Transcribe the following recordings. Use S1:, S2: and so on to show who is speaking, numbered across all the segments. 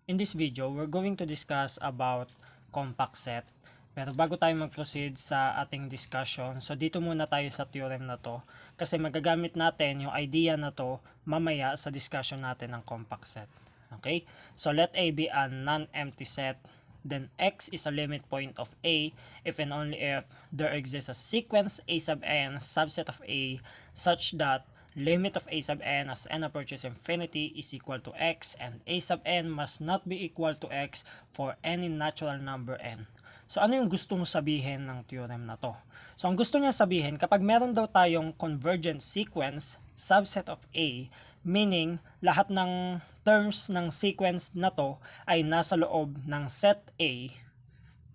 S1: In this video, we're going to discuss about compact set. Pero bago tayo mag-proceed sa ating discussion, so dito muna tayo sa theorem na to kasi magagamit natin yung idea na to mamaya sa discussion natin ng compact set. Okay? So let A be a non-empty set. Then X is a limit point of A if and only if there exists a sequence A sub n subset of A such that limit of A sub n as n approaches infinity is equal to x, and A sub n must not be equal to x for any natural number n. So ano yung gustong sabihin ng theorem na to? So ang gusto niya sabihin, kapag meron daw tayong convergent sequence subset of A, meaning lahat ng terms ng sequence na to ay nasa loob ng set A,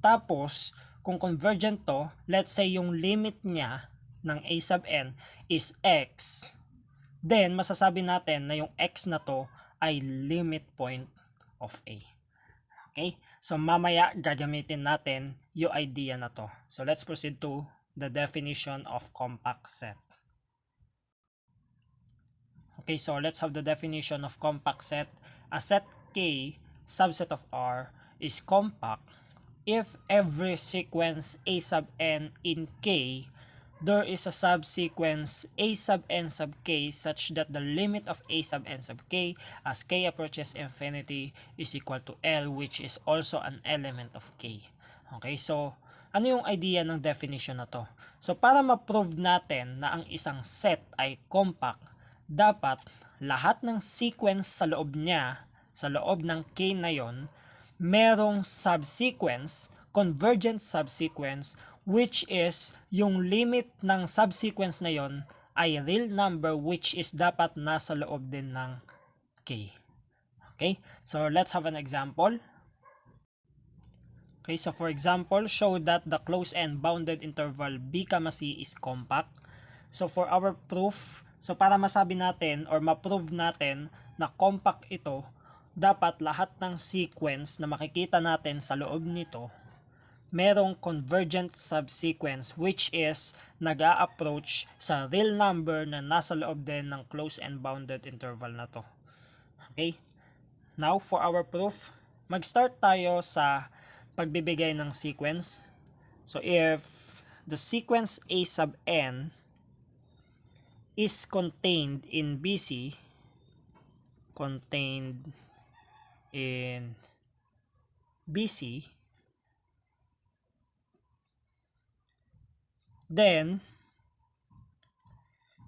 S1: tapos kung convergent to, let's say yung limit niya ng A sub n is x, then masasabi natin na yung x na to ay limit point of A. Okay? So mamaya gagamitin natin yung idea na to. So let's proceed to the definition of compact set. Okay, so let's have the definition of compact set. A set K subset of R is compact if every sequence A sub n in K there is a subsequence A sub n sub k such that the limit of A sub n sub k as k approaches infinity is equal to L, which is also an element of k. Okay, so ano yung idea ng definition na to? So para ma-prove natin na ang isang set ay compact, dapat lahat ng sequence sa loob niya, sa loob ng k na yon, merong subsequence, convergent subsequence, which is yung limit ng subsequence na yon ay real number, which is dapat nasa loob din ng k. Okay, so let's have an example. Okay, so for example, show that the closed and bounded interval b, c is compact. So for our proof, so para masabi natin or ma-prove natin na compact ito, dapat lahat ng sequence na makikita natin sa loob nito merong convergent subsequence, which is nag-a-approach sa real number na nasa loob din ng closed and bounded interval na to. Okay? Now, for our proof, mag-start tayo sa pagbibigay ng sequence. So, if the sequence A sub n is contained in BC, then,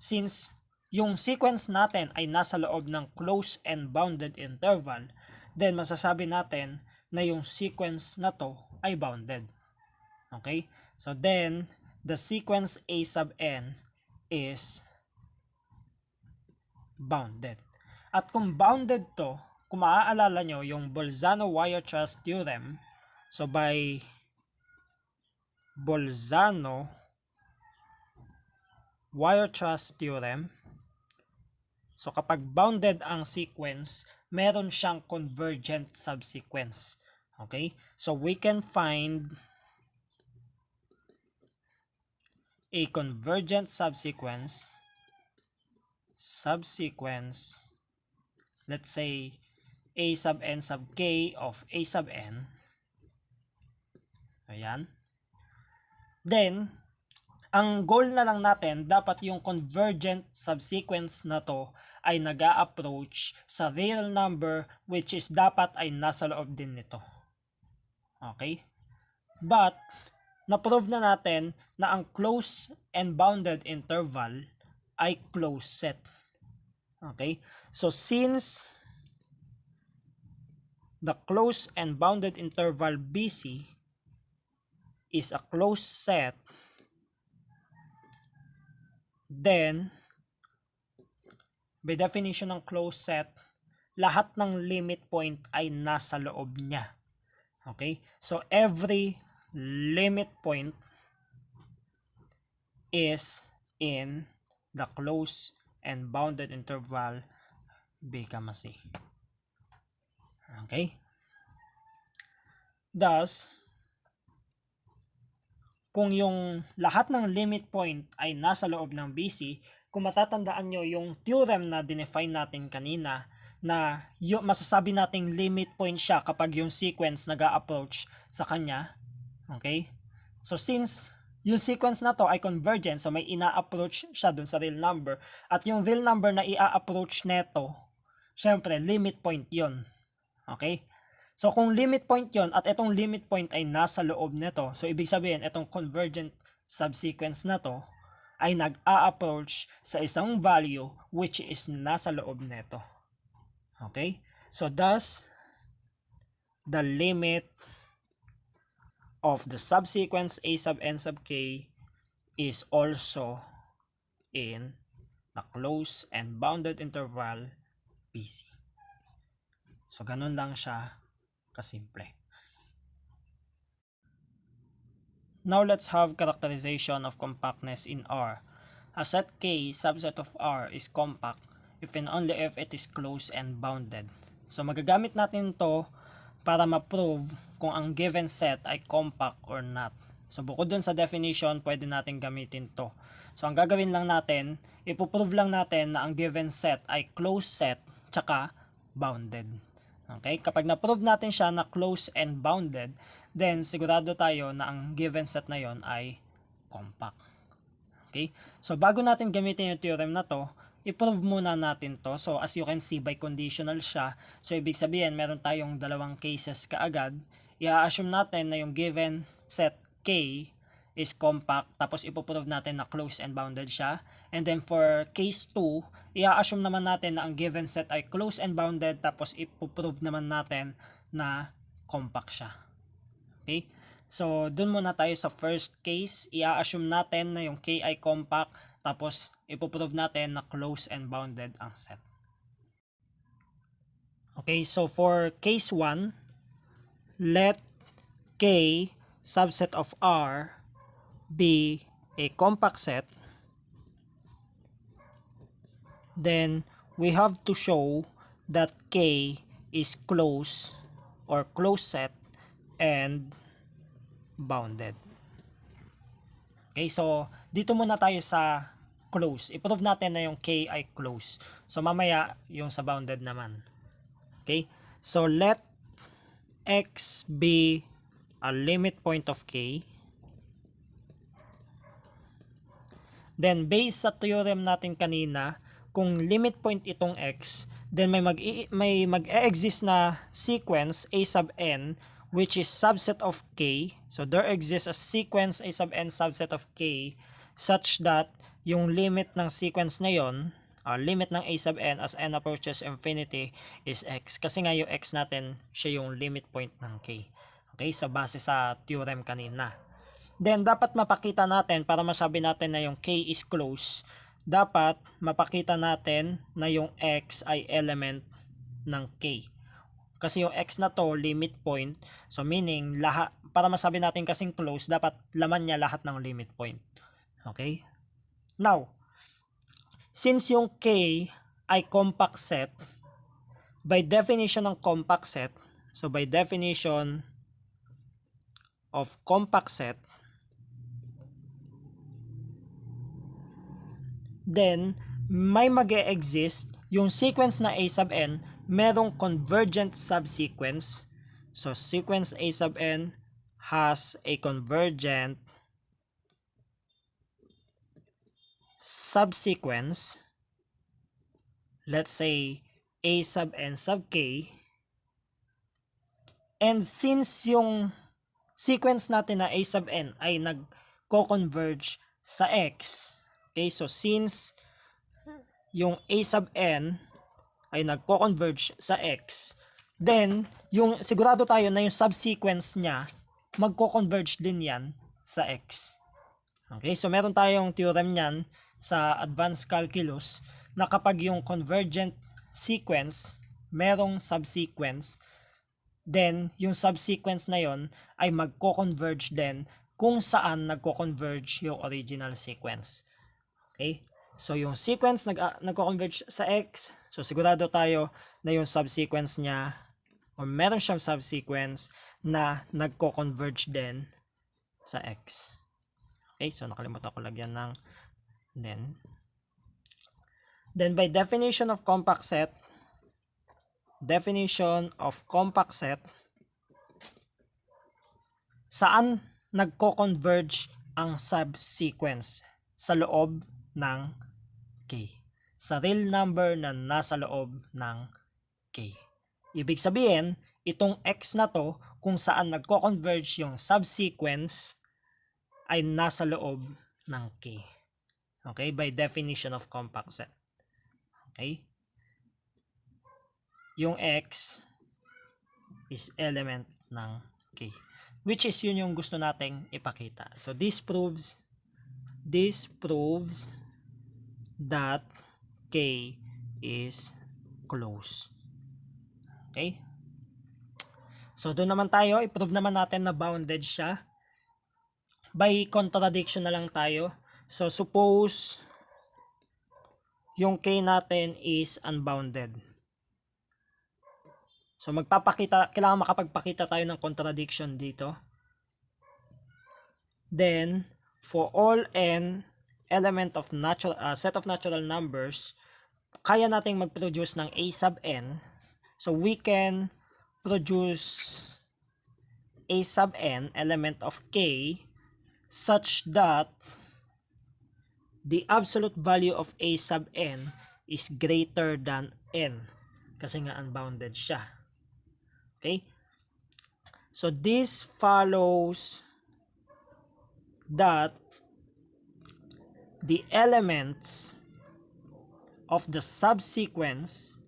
S1: since yung sequence natin ay nasa loob ng closed and bounded interval, then masasabi natin na yung sequence na to ay bounded. Okay? So then, the sequence A sub n is bounded. At kung bounded to, kung maaalala nyo yung Bolzano-Weierstrass theorem, so by Bolzano-Weierstrass theorem, so kapag bounded ang sequence, meron siyang convergent subsequence. Okay? So we can find a convergent subsequence, let's say A sub n sub k of A sub n. Ayan. Then, ang goal na lang natin, dapat yung convergent subsequence na to ay nag-a-approach sa real number, which is dapat ay nasa loob din nito. Okay? But, na-prove na natin na ang closed and bounded interval ay closed set. Okay? So, since the closed and bounded interval BC is a closed set, then, by definition ng closed set, lahat ng limit point ay nasa loob niya. Okay? So, every limit point is in the closed and bounded interval b, c. Okay? Thus, kung yung lahat ng limit point ay nasa loob ng BC, kung matatandaan nyo yung theorem na dinefine natin kanina, na yung masasabi nating limit point siya kapag yung sequence nag-a-approach sa kanya. Okay? So since yung sequence na to ay convergent, so may ina-approach siya dun sa real number, at yung real number na i-approach neto, syempre limit point yon. Okay? So kung limit point yon at itong limit point ay nasa loob nito, so ibig sabihin itong convergent subsequence na to ay nag-a-approach sa isang value which is nasa loob nito. Okay? So thus, the limit of the subsequence a sub n sub k is also in the closed and bounded interval PC. So ganun lang siya kasimple. Now let's have characterization of compactness in R. A set K subset of R is compact if and only if it is closed and bounded. So magagamit natin to para ma-prove kung ang given set ay compact or not. So bukod dun sa definition, pwede natin gamitin to. So ang gagawin lang natin, ipoprove lang natin na ang given set ay closed set tsaka bounded. Okay? Kapag na-prove natin siya na closed and bounded, then sigurado tayo na ang given set na yon ay compact. Okay? So bago natin gamitin yung theorem na to, i-prove muna natin to. So as you can see, by conditional siya. So ibig sabihin, meron tayong dalawang cases kaagad. I-assume natin na yung given set K is compact, tapos ipoprove natin na closed and bounded siya. And then for case 2, i-assume naman natin na ang given set ay closed and bounded, tapos ipoprove naman natin na compact siya. Okay? So, dun muna tayo sa first case. I-assume natin na yung K ay compact, tapos ipoprove natin na closed and bounded ang set. Okay, so for case 1, let K subset of R be a compact set. Then, we have to show that K is closed or closed set and bounded. Okay, so dito muna tayo sa close. I-prove natin na yung K ay close. So mamaya yung sa bounded naman. Okay, so let X be a limit point of K. Then based sa theorem natin kanina, kung limit point itong X, then may mag-e-exist na sequence A sub n which is subset of K. So there exists a sequence A sub n subset of K such that yung limit ng sequence na yon, limit ng A sub n as n approaches infinity is X. Kasi nga yung X natin, siya yung limit point ng K. Okay, so base sa theorem kanina. Then dapat mapakita natin, para masabi natin na yung K is close, dapat mapakita natin na yung X ay element ng K. Kasi yung X na to, limit point. So meaning, para masabi natin kasing close, dapat laman niya lahat ng limit point. Okay? Now, since yung K ay compact set, by definition ng compact set, so by definition of compact set, then may mag-e-exist yung sequence na A sub n, merong convergent subsequence. So sequence A sub n has a convergent subsequence, let's say A sub n sub k. And since yung sequence natin na A sub n ay nagko-converge sa X, okay, so since yung A sub n ay nagko-converge sa X, then yung sigurado tayo na yung subsequence niya magko-converge din yan sa X. Okay, so meron tayong theorem niyan sa advanced calculus na kapag yung convergent sequence merong subsequence, then yung subsequence na yon ay magko-converge din kung saan nagko-converge yung original sequence. Okay? So yung sequence nagko-converge sa X, so sigurado tayo na yung subsequence niya or meron siyang subsequence na nagko-converge din sa X. Okay, so nakalimutan ko lagyan ng then by definition of compact set, definition of compact set, saan nagko-converge ang subsequence sa loob ng K. Sa real number na nasa loob ng K. Ibig sabihin, itong X na to, kung saan nagko-converge yung subsequence, ay nasa loob ng K. Okay? By definition of compact set. Okay? Yung X is element ng K. Which is yun yung gusto nating ipakita. So this proves that K is closed. Okay? So doon naman tayo, i-prove naman natin na bounded siya. By contradiction na lang tayo. So suppose yung K natin is unbounded. So kailangan makapagpakita tayo ng contradiction dito. Then for all n element of set of natural numbers, kaya nating mag-produce ng a sub n. So we can produce a sub n element of K such that the absolute value of a sub n is greater than n kasi nga unbounded siya. Okay? So this follows that the elements of the subsequence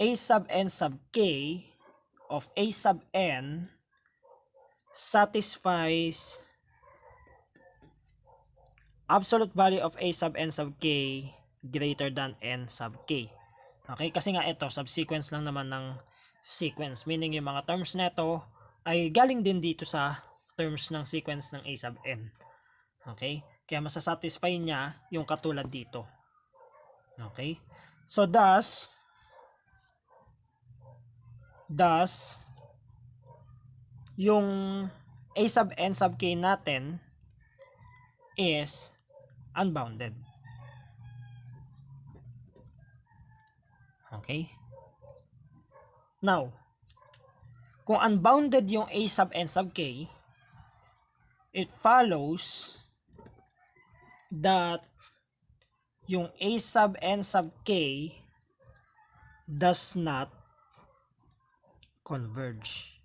S1: a sub n sub K of a sub n satisfies absolute value of a sub n sub K greater than n sub K. Okay, kasi nga ito subsequence lang naman ng sequence, meaning yung mga terms nito ay galing din dito sa terms ng sequence ng a sub n. Okay, kaya masasatisfy niya yung katulad dito. Okay, so thus yung a sub n sub K natin is unbounded. Okay? Now, kung unbounded yung a sub n sub K, it follows that yung a sub n sub K does not converge.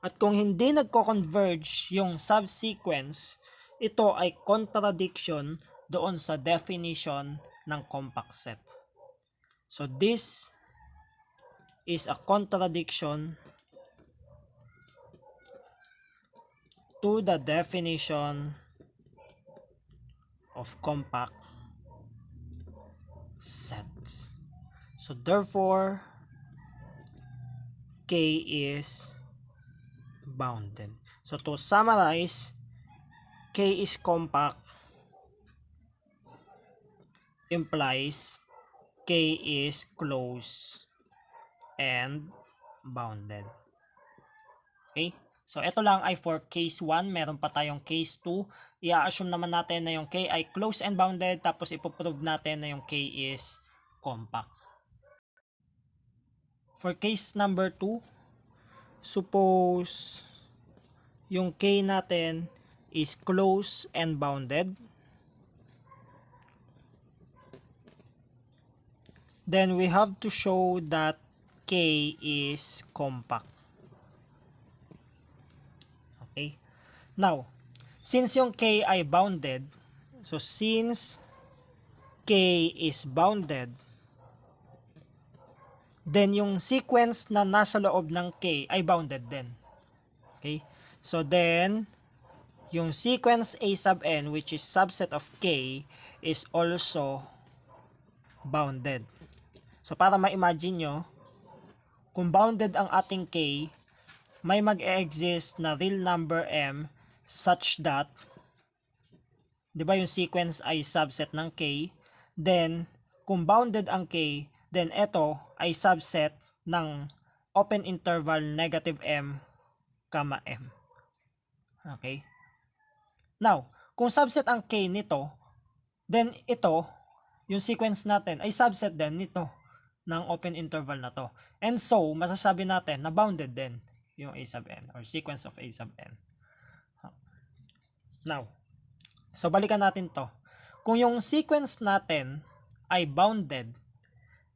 S1: At kung hindi nagko-converge yung subsequence, ito ay contradiction doon sa definition ng compact set. So this is a contradiction to the definition of compact sets. So therefore, K is bounded. So to summarize, K is compact implies K is closed and bounded. Okay? So ito lang ay for case 1, meron pa tayong case 2. I-assume naman natin na yung K ay closed and bounded, tapos ipoprove natin na yung K is compact. For case number 2, suppose yung K natin is closed and bounded. Then we have to show that K is compact. Okay? Now, since yung K ay bounded, so since K is bounded, then yung sequence na nasa loob ng K ay bounded din. Okay? So then, yung sequence A sub n, which is subset of K, is also bounded. So para ma-imagine nyo, kung bounded ang ating K, may mag-e-exist na real number M such that, di ba yung sequence ay subset ng K, then kung bounded ang K, then ito ay subset ng open interval negative M, M. Okay? Now, kung subset ang K nito, then ito, yung sequence natin ay subset din nito ng open interval na to. And so, masasabi natin na bounded din yung a sub n or sequence of a sub n. Now, so balikan natin to. Kung yung sequence natin ay bounded,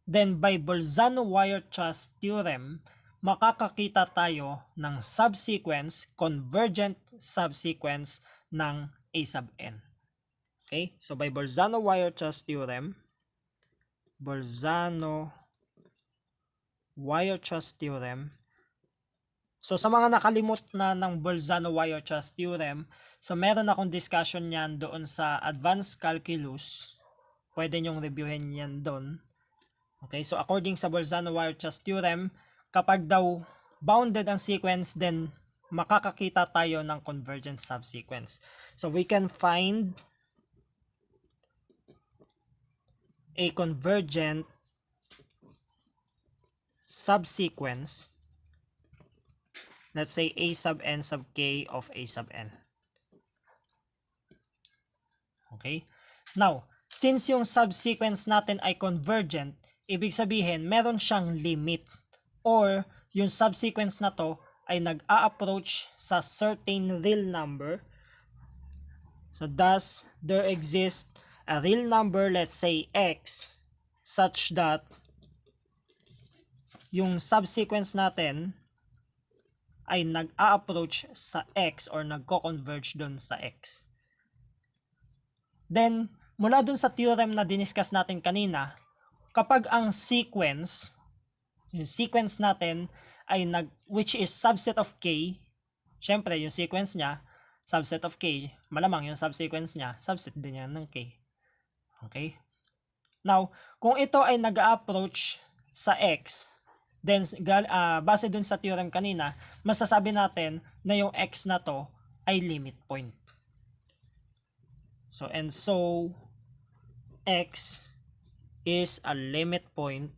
S1: then by Bolzano-Weierstrass theorem, makakakita tayo ng subsequence, convergent subsequence ng a sub n. Okay? So by Bolzano-Weierstrass theorem, so sa mga nakalimot na ng Bolzano-Weierstrass theorem, so meron akong discussion yan doon sa advanced calculus. Pwede nyong reviewin yan doon. Okay, so according sa Bolzano-Weierstrass theorem, kapag daw bounded ang sequence, then makakakita tayo ng convergent subsequence. So we can find a convergent subsequence, let's say a sub n sub k of a sub n. Okay? Now, since yung subsequence natin ay convergent, ibig sabihin meron siyang limit or yung subsequence na to ay nag-a-approach sa certain real number. So thus, there exists a real number, let's say x, such that yung subsequence natin ay nag-a-approach sa x or nagko-converge dun sa x. Then, mula dun sa theorem na diniscuss natin kanina, kapag ang sequence, yung sequence natin ay which is subset of k, syempre yung sequence niya, subset of k, malamang yung subsequence niya, subset din yan ng k. Okay? Now, kung ito ay nag-a-approach sa x, then base dun sa theorem kanina, masasabi natin na yung x na to ay limit point. So, and so, x is a limit point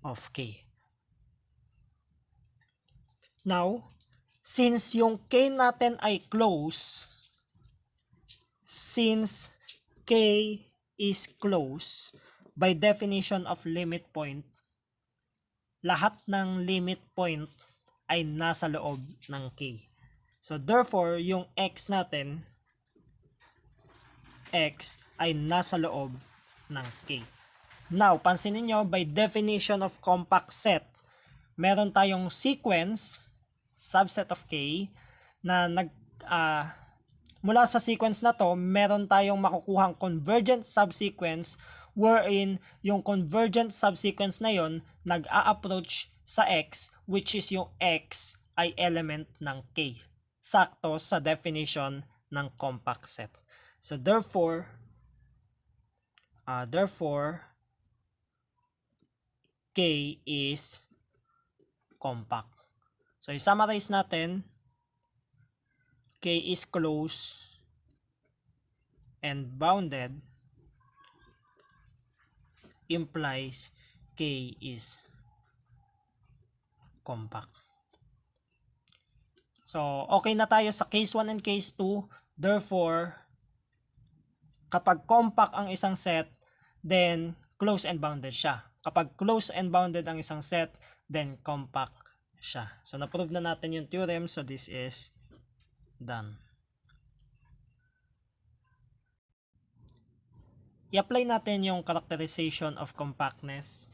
S1: of k. Now, since yung k natin ay close, since k is close, by definition of limit point, lahat ng limit point ay nasa loob ng k. So therefore, yung x natin, x ay nasa loob ng k. Now, pansinin nyo, by definition of compact set, meron tayong sequence, subset of k, na mula sa sequence na to, meron tayong makukuhang convergent subsequence wherein yung convergent subsequence na yon nag-a-approach sa x, which is yung x ay element ng k. Sakto sa definition ng compact set. So therefore k is compact. So i-summarize natin, k is close and bounded implies k is compact. So, okay na tayo sa case 1 and case 2. Therefore, kapag compact ang isang set, then close and bounded siya. Kapag close and bounded ang isang set, then compact siya. So, na-prove na natin yung theorem. So, this is done. I-apply natin yung characterization of compactness.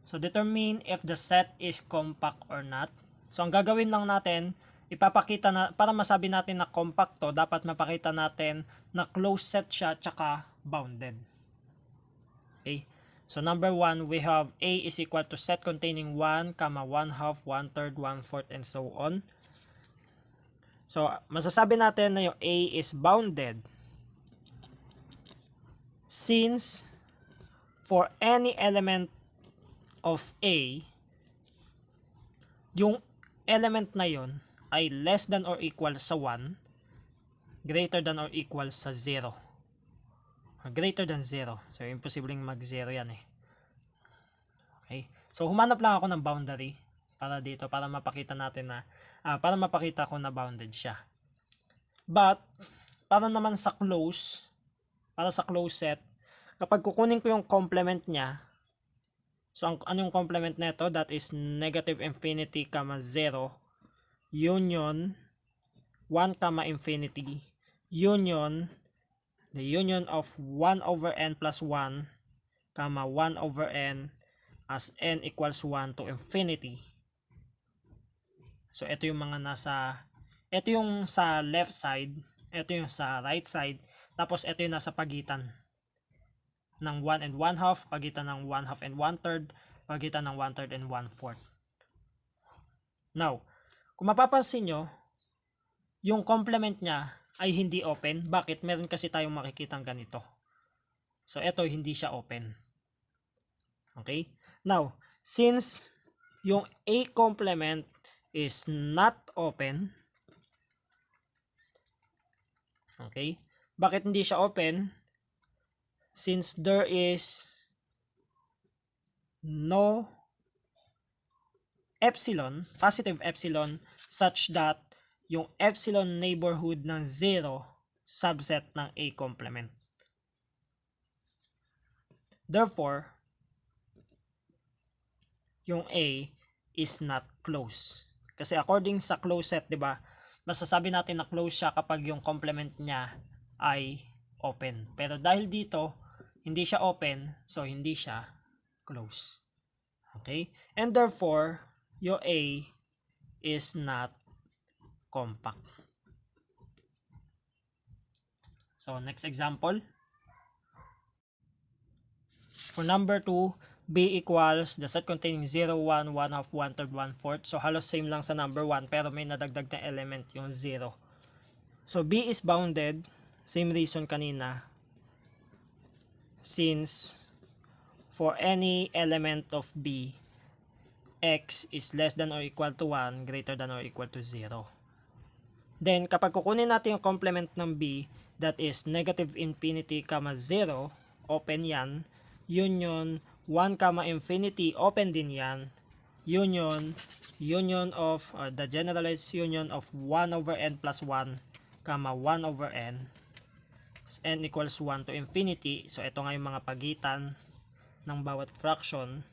S1: So, determine if the set is compact or not. So, ang gagawin lang natin, ipapakita na, para masabi natin na compact to, dapat mapakita natin na closed set siya, tsaka bounded. Okay? So, number 1, we have A is equal to set containing 1, 1/2, 1/3, 1/4, and so on. So, masasabi natin na yung A is bounded since for any element of A, yung element na yon ay less than or equal sa 1, greater than or equal sa 0. Greater than 0. So, imposibleng mag-0 yan eh. Okay. So, humanap lang ako ng boundary para dito, para mapakita natin na, para mapakita ko na bounded siya. But, para naman sa close, para sa closed set, kapag kukunin ko yung complement niya, so anong complement nito? That is negative infinity, 0, union 1, infinity, union, the union of 1 over n plus 1, 1 over n as n equals 1 to infinity. So ito yung mga ito yung sa left side, ito yung sa right side, tapos ito yung nasa pagitan ng 1 and 1/2, pagitan ng 1/2 and 1/3, pagitan ng 1/3 and 1/4. Now, kung mapapansin nyo, yung complement niya ay hindi open. Bakit? Meron kasi tayong makikitang ganito. So ito hindi siya open. Okay? Now, since yung A complement is not open, okay? Bakit hindi siya open? Since there is no epsilon, positive epsilon, such that yung epsilon neighborhood ng 0 subset ng A complement. Therefore, yung A is not closed. Kasi according sa closed set, 'di ba? Masasabi natin na closed siya kapag yung complement niya ay open. Pero dahil dito, hindi siya open, so hindi siya closed. Okay? And therefore, yung A is not compact. So, next example. For number 2, B equals the set containing 0, 1, 1/2, 1/3, 1/4. So, halos same lang sa number 1 pero may nadagdag na element yung 0. So, B is bounded. Same reason kanina. Since for any element of B, x is less than or equal to 1, greater than or equal to 0. Then, kapag kukunin natin yung complement ng B, that is negative infinity, 0, open yan. Union 1, infinity, open din yan. Union of, the generalized union of 1 over n plus 1, 1 over n. N equals 1 to infinity. So, ito nga yung mga pagitan ng bawat fraction.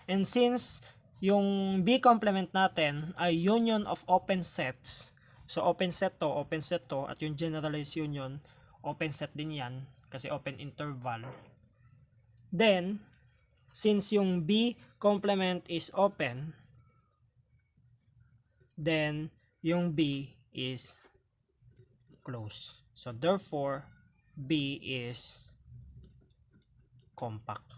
S1: And since yung B complement natin ay union of open sets, so open set to, at yung generalized union, open set din yan, kasi open interval. Then, since yung B complement is open, then yung B is closed. So, therefore, B is compact.